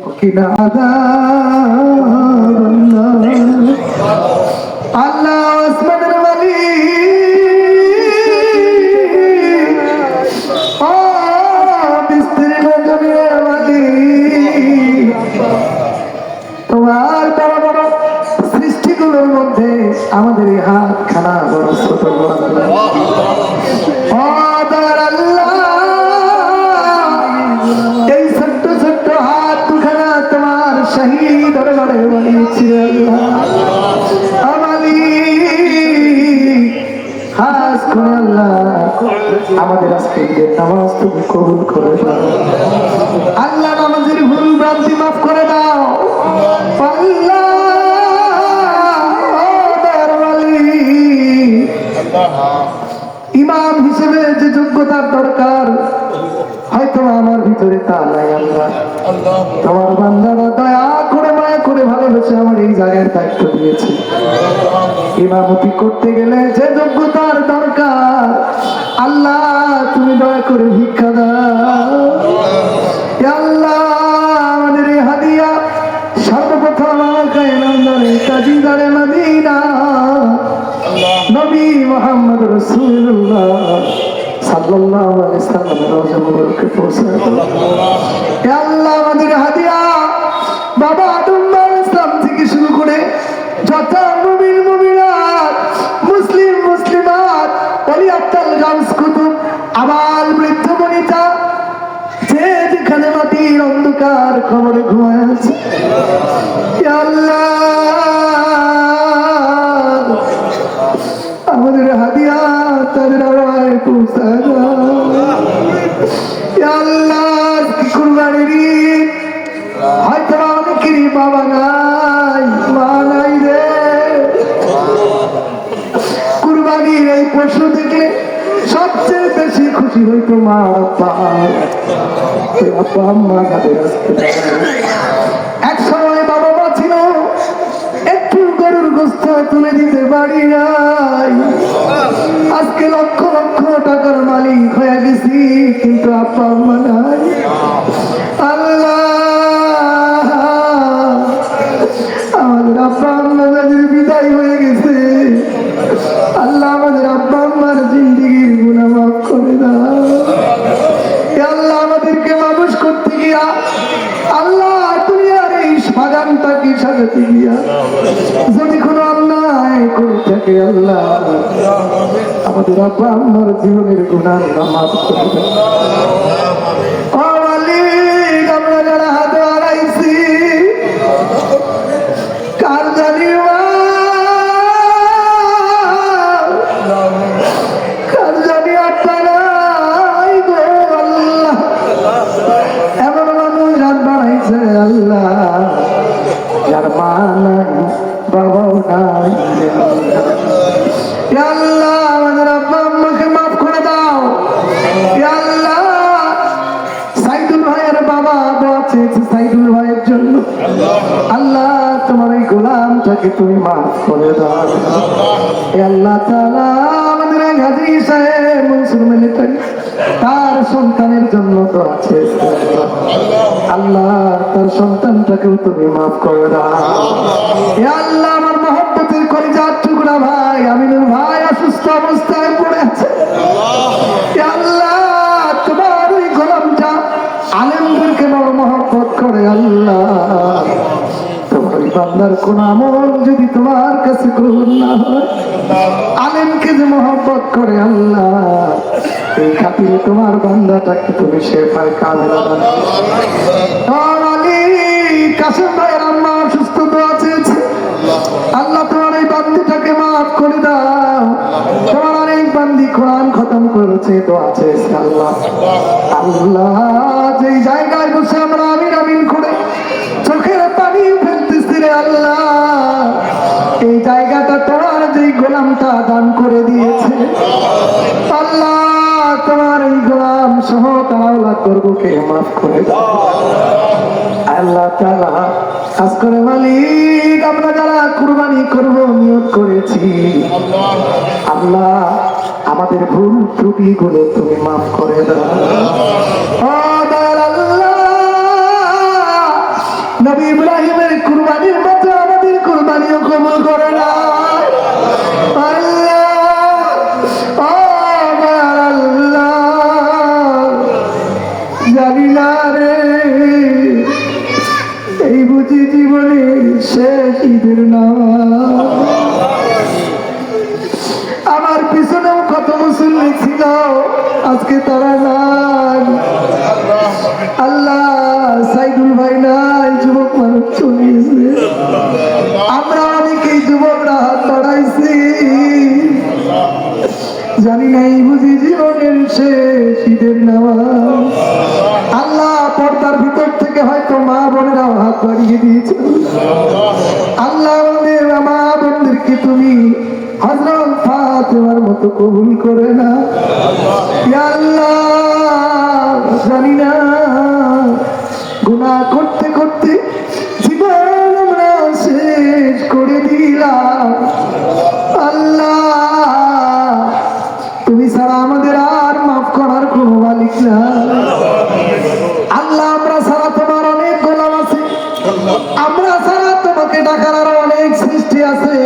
وقنا عذاب النار আল্লাহ আসমানের মালিক ও বিস্তীর্ণ জমিনের মালিক তোমার বড় বড় সৃষ্টিগুলোর মধ্যে আমাদের এই হাত খানা বড় ছোট এই ছোট্ট ছোট্ট হাত দুখানা তোমার শহীদ দরবারে বানিয়েছি আমাদের আজকে নামাজ তুমি কবুল করে দাও আল্লাহ নামাজের ভুল ভ্রান্তি মাফ করে দাও আল্লাহ ইমাম হিসেবে যে যোগ্যতার দরকার হয়তো আমার ভিতরে তা নাই আল্লাহ তোমার বান্দারা দয়া করে মায়া করে ভালোবেসে আমার এই জায়গার দায়িত্ব দিয়েছে ইমামতি করতে গেলে যে যোগ্যতার দরকার আল্লাহ তুমি দয়া করে ভিক্ষা দাও আল্লাহ আমাদের এই হাদিয়া সর্বপ্রথম তাজিদারে মদিনা নবী মুহাম্মদ রাসূলুল্লাহ সাল্লাল্লাহু আলাইহি ওয়াসাল্লামের রওজা মুবারকে পৌঁছায় হে আল্লাহ আমাদের হাদিয়া বাবা আদম আলাইহিস সালাম থেকে শুরু করে যত মুমিন মুমিনাত মুসলিম মুসলিমাত ওলি আব্দুল গাউস কুতুব আবাল বৃদ্ধ বনিতা যে যেখানে মাটির অন্ধকার কবরে ঘুমায় আছে হে আল্লাহ আমাদের হাদিয়া তাদের আওয়াজে পৌঁছায় দাও হে আল্লাহ কুরবানির হয়তো অনেকেরই বাবা নাই মা নাই রে কুরবানির এই পশু দেখলে সবচেয়ে বেশি খুশি হইতো মা বাবা আম্মা তাদের এক সময় বাবা মা ছিল একটু গরুর গোস্ত তুলে দিতে পারি নাই আজকে লক্ষ লক্ষ টাকার মালিক হয়ে গেছি কিন্তু আব্বা আম্মা নাই আল্লাহ আমাদের আব্বা আম্মা যাদের বিদায় হয়ে গেছে আল্লাহ আমাদের আব্বা আম্মার জিন্দেগির গুনাহ মাফ করে দাও আল্লাহ আমাদেরকে মানুষ করতে গিয়া আল্লাহ দুনিয়ার এই বাগানটাকে সাজাতে গিয়া যদি কোনো অন্যায় করে থাকে আল্লাহ আমাদের আব্বা আম্মার জীবনের গুনাহ মাফ করে দাও ও মালিক আমরা যারা হাতে হারাইছি কার জানি কার জানি আত্মা নাই গো আল্লাহ এমন মানুষ রাত বানাইছে আল্লাহ যার মা নাই বাবাও নাই আল্লাহ আমাদের আব্বা আম্মাকে মাফ করে দাও আল্লাহ সাইদুল ভাইয়ের বাবা দোয়া চেয়েছে সাইদুল ভাইয়ের জন্য আল্লাহ তোমার এই গোলামটাকে তুমি মাফ করে দাও আল্লাহ তাআলা আমাদের গাজী সাহেব মনসুর মিলিটারি তার সন্তানের জন্য দোয়া চেয়েছে আল্লাহ তার সন্তানটাকেও তুমি মাফ করে দাও আল্লাহ আমার মহব্বতের কলিজার টুকরা ভাই আমিনুল ভাই অসুস্থ অবস্থায় পড়ে আছে আল্লাহ তোমার ওই গোলামটা আলেমদেরকে বড় মহব্বত করে আল্লাহ তোমার ওই বান্দার কোন আমল যদি তোমার কাছে গ্রহণ না হয় আলেমকে যে মহব্বত করে আল্লাহ এই খাতিরে তোমার বান্দাটাকে তুমি শেফায়ে কামেলা দাও কাসেম ভাইয়ের আম্মা অসুস্থ দোয়া চেয়েছে আল্লাহ তোমার এই বান্দিটাকে মাফ করে দাও তোমার অনেক বান্দি কোরআন খতম করেছে দোয়া চেয়েছে আল্লাহ আল্লাহ যেই জায়গায় বসে আমরা আমিন আমিন করে চোখের পানি ফেলতেছি রে আল্লাহ এই জায়গাটা তোমার যেই গোলামটা দান করে দিয়েছে আল্লাহ তোমার এই গোলাম সহ তাআলা করবকে মাফ করে দাও আল্লাহ তাআলা খাস করে মালিক আমরা যারা কুরবানি করব নিয়ত করেছি আল্লাহ আমাদের ভুল ত্রুটিগুলো তুমি মাফ করে দাও ও দয়াল আল্লাহ নবী ইব্রাহিমের কুরবানির মতো আমাদের কুরবানিও কবুল করে না আল্লাহ। আমার আল্লাহ, জানি না রে এই বুঝি জীবনের শেষ ঈদের নামাজ। আমার পিছনেও কত মুসল্লি ছিল, আজকে তারা নাই। আল্লাহ, সাইদুল ভাই নাই, যুবক মানুষ চলে গেছে। আমরা অনেকেই যুবকরা হাত বাড়াইছি, জানি না এই বুঝি জীবনের শেষ ঈদের নামাজ। আল্লাহ, পর্দার ভিতর থেকে হয়তো মা বোনেরাও হাত বাড়িয়ে দিয়েছে। আল্লাহ, আমাদের মা বোনদেরকে তুমি হযরত ফাতেমার মতো কবুল করে না ইয়া আল্লাহ। জানি না গুনাহ করতে করতে জীবন আমরা শেষ করে দিলাম। আল্লাহ, তুমি ছাড়া আমাদের আর মাফ করার কোনো মালিক না। আল্লাহ, আমরা ছাড়া তোমার অনেক গোলাম আছে, আমরা ছাড়া তোমাকে ডাকার আরো অনেক সৃষ্টি আছে,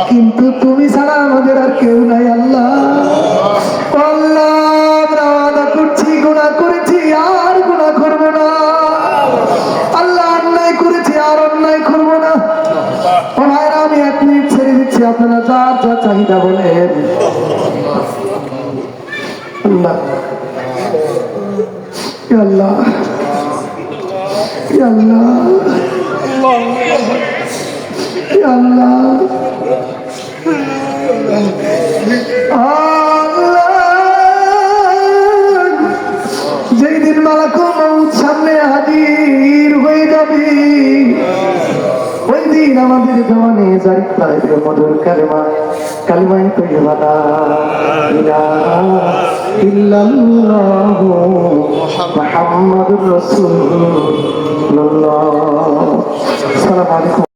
কিন্তু তুমি ছাড়া আমাদের আর কেউ নাই। আল্লাহ, আল্লাহ, আমরা ওয়াদা করছি, গুনাহ করেছি আর গুনাহ করবো না। আল্লাহ, অন্যায় করেছি আর অন্যায় করবো না। ও ভাইরা, আমি 1 মিনিট ছেড়ে দিচ্ছি, আপনারা যার যা চাহিদা বলেন। আল্লাহ, আল্লাহ, আল্লাহ, যেই দিন মালাকুল মউত সামনে হাজির হয়ে যাবে, ওই দিন আমাদের জওয়ানে জারি তাইবে মধুর কালিমায়ে তৈয়বা লা ইলাহা ইল্লাল্লাহু মুহাম্মাদুর রাসূলুল্লাহ। আসসালামু আলাইকুম।